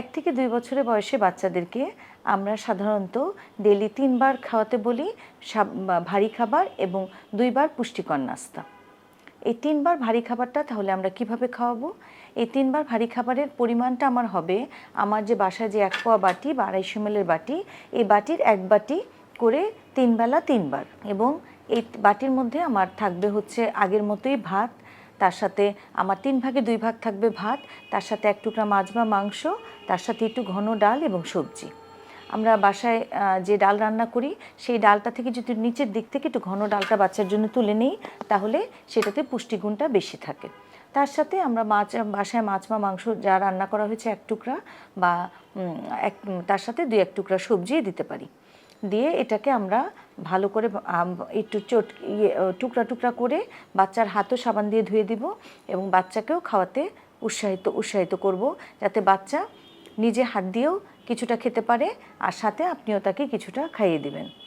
1 থেকে 2 বছরের বয়সে বাচ্চাদেরকে আমরা সাধারণত ডেইলি 3 বার খাওয়াতে বলি, ভারী খাবার এবং 2 বার পুষ্টিকর নাস্তা। এই 3 বার ভারী খাবারটা তাহলে আমরা কিভাবে খাওয়াবো? এই 3 বার ভারী খাবারের পরিমাণটা আমার হবে, আমার যে বাসায় যে 1 পোয়া বাটি বা 250 ml এর বাটি, এই বাটির 1 বাটি করে 3 বেলা 3 বার, এবং এই বাটির মধ্যে আমার থাকবে হচ্ছে আগের মতোই ভাত, তার সাথে আমার 3 ভাগে 2 ভাগ থাকবে ভাত, তার সাথে 1 টুকরা মাছ বা মাংস, তার সাথে একটু ঘন ডাল এবং সবজি। আমরা বাসায় যে ডাল রান্না করি সেই ডালটা থেকে যদি নিচের দিক থেকে একটু ঘন ডালটা বাচ্চার জন্য তুলে নিই, তাহলে সেটাতে পুষ্টিগুণটা বেশি থাকে। তার সাথে আমরা বাসায় মাছ বা মাংস যা রান্না করা হয়েছে 1 টুকরা বা তার সাথে 2-1 টুকরা সবজি দিতে পারি। দিয়ে এটাকে আমরা ভালো করে একটু টুকরা টুকরা করে বাচ্চার হাতও সাবান দিয়ে ধুয়ে দিব, এবং বাচ্চাকেও খাওয়াতে উৎসাহিত করব, যাতে বাচ্চা নিজে হাত দিয়েও কিছুটা খেতে পারে, আর সাথে আপনিও তাকে কিছুটা খাইয়ে দিবেন।